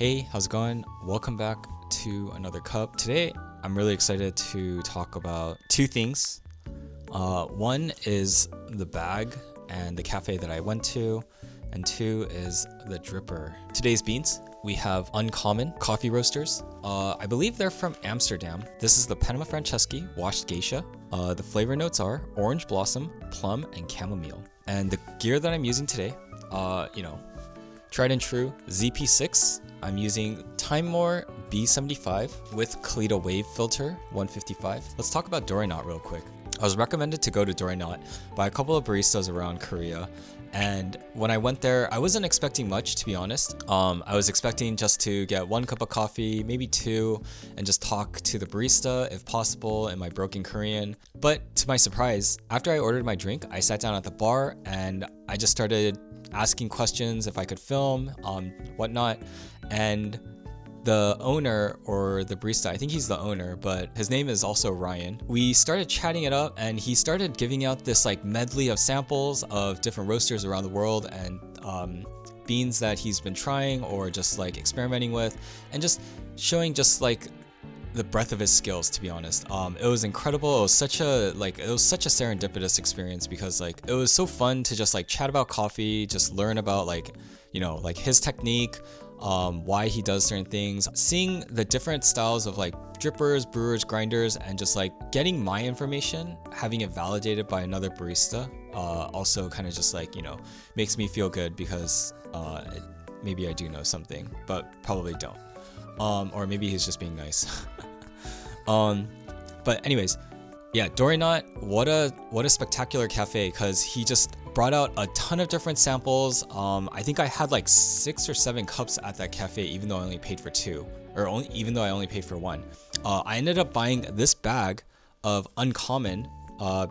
Hey, how's it going? Welcome back to another cup. Today, I'm really excited to talk about two things. One is the bag and the cafe that I went to, and two is the dripper. Today's beans, we have Un.Common coffee roasters. I believe they're from Amsterdam. This is the Panama Franceschi washed Geisha. The flavor notes are orange blossom, plum, and chamomile. And the gear that I'm using today, tried and true ZP6. I'm using Timemore B75 with Kalita Wave Filter 155. Let's talk about Dore Knot real quick. I was recommended to go to Dore Knot by a couple of baristas around Korea. And when I went there, I wasn't expecting much, to be honest. I was expecting just to get one cup of coffee, maybe two, and just talk to the barista if possible in my broken Korean. But to my surprise, after I ordered my drink, I sat down at the bar and I just started asking questions if I could film, whatnot. And the owner, or the barista, I think he's the owner, but his name is also Ryan. We started chatting it up and he started giving out this like medley of samples of different roasters around the world and beans that he's been trying or just like experimenting with, and just showing just like the breadth of his skills, to be honest. It was incredible. It was such a serendipitous experience because like it was so fun to just like chat about coffee, just learn about like his technique, why he does certain things, seeing the different styles of like drippers, brewers, grinders, and just like getting my information, having it validated by another barista, also kind of just like, makes me feel good because maybe I do know something, but probably don't. Or maybe he's just being nice. But anyways, yeah, Dore Knot, what a spectacular cafe, because he just brought out a ton of different samples. I think I had like 6 or 7 cups at that cafe, even though I only paid for 2, even though I only paid for 1. I ended up buying this bag of Un.Common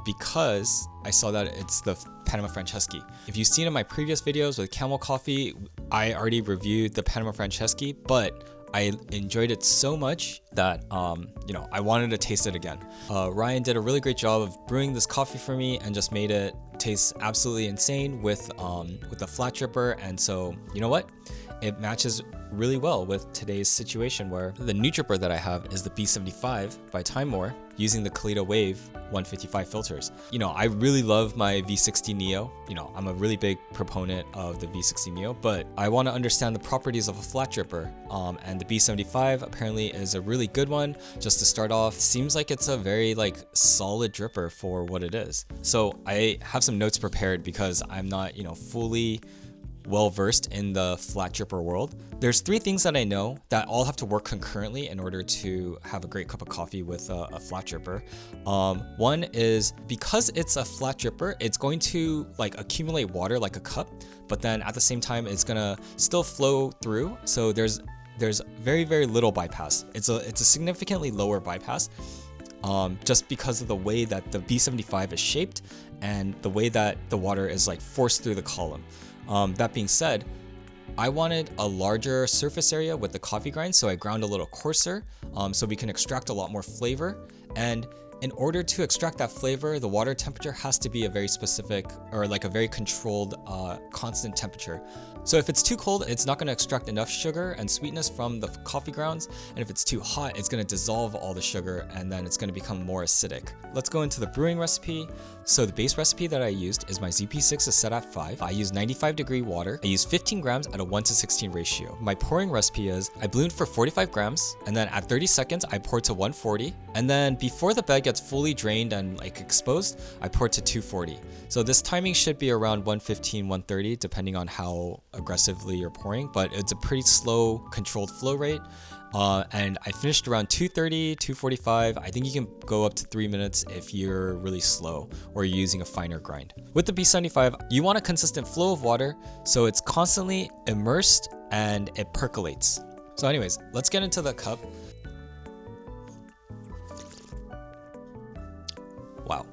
because I saw that it's the Panama Franceschi. If you've seen in my previous videos with camel coffee, I already reviewed the Panama Franceschi, but I enjoyed it so much that I wanted to taste it again. Ryan did a really great job of brewing this coffee for me and just made it taste absolutely insane with the flat dripper. And so, you know what? It matches really well with today's situation, where the new dripper that I have is the B75 by Timemore using the Kalita Wave 155 filters. I really love my V60 Neo. I'm a really big proponent of the V60 Neo, but I want to understand the properties of a flat dripper. And the B75 apparently is a really good one. Just to start off, seems like it's a very solid dripper for what it is. So I have some notes prepared because I'm not, fully well versed in the flat dripper world. There's 3 things that I know that all have to work concurrently in order to have a great cup of coffee with a flat dripper. One is, because it's a flat dripper, it's going to accumulate water like a cup, but then at the same time it's gonna still flow through. So there's very, very little bypass. It's a significantly lower bypass, just because of the way that the B75 is shaped and the way that the water is forced through the column. That being said, I wanted a larger surface area with the coffee grind, so I ground a little coarser, so we can extract a lot more flavor. And in order to extract that flavor, the water temperature has to be a very specific, or a very controlled, constant temperature. So if it's too cold, it's not going to extract enough sugar and sweetness from the coffee grounds. And if it's too hot, it's going to dissolve all the sugar and then it's going to become more acidic. Let's go into the brewing recipe. So the base recipe that I used is my ZP6 is set at 5. I use 95-degree water. I use 15 grams at a 1:16 ratio. My pouring recipe is, I blend for 45 grams, and then at 30 seconds, I pour to 140. And then before the bag gets fully drained and exposed, I pour to 240. So this timing should be around 115, 130, depending on how aggressively you're pouring, but it's a pretty slow, controlled flow rate. And I finished around 230, 245. I think you can go up to 3 minutes if you're really slow or you're using a finer grind. With the B75, you want a consistent flow of water, so it's constantly immersed and it percolates. So anyways, let's get into the cup. Wow.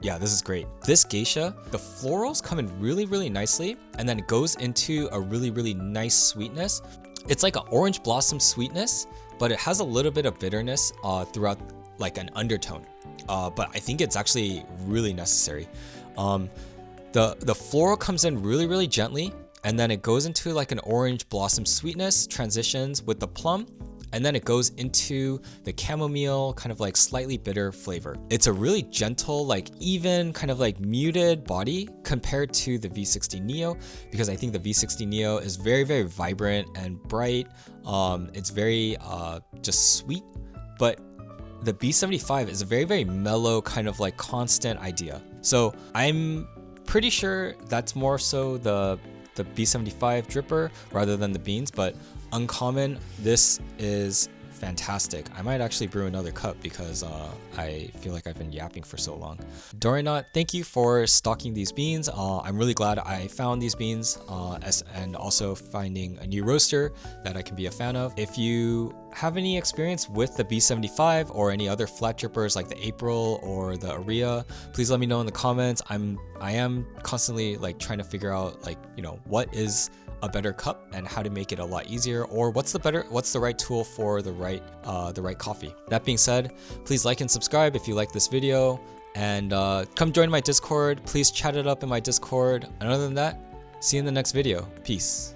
Yeah, this is great. This Geisha, the florals come in really, really nicely, and then it goes into a really, really nice sweetness. It's like an orange blossom sweetness, but it has a little bit of bitterness throughout, an undertone. But I think it's actually really necessary. The floral comes in really, really gently. and then it goes into like an orange blossom sweetness, transitions with the plum, and then it goes into the chamomile kind of like slightly bitter flavor. It's a really gentle, like even kind of like muted body compared to the V60 Neo, because I think the V60 Neo is very, very vibrant and bright. It's very just sweet, but the B75 is a very, very mellow kind of like constant idea. So I'm pretty sure that's more so the B75 dripper rather than the beans, but Un.Common, this is fantastic. I might actually brew another cup because I feel like I've been yapping for so long. Dore Knot, thank you for stocking these beans. I'm really glad I found these beans and also finding a new roaster that I can be a fan of. If you have any experience with the B75 or any other flat drippers like the April or the Aria, please let me know in the comments. I am constantly like trying to figure out like, you know, what is a better cup and how to make it a lot easier, or what's the right tool for the right coffee. That being said, please like and subscribe if you like this video, and come join my Discord. Please chat it up in my Discord. And other than that, see you in the next video. Peace.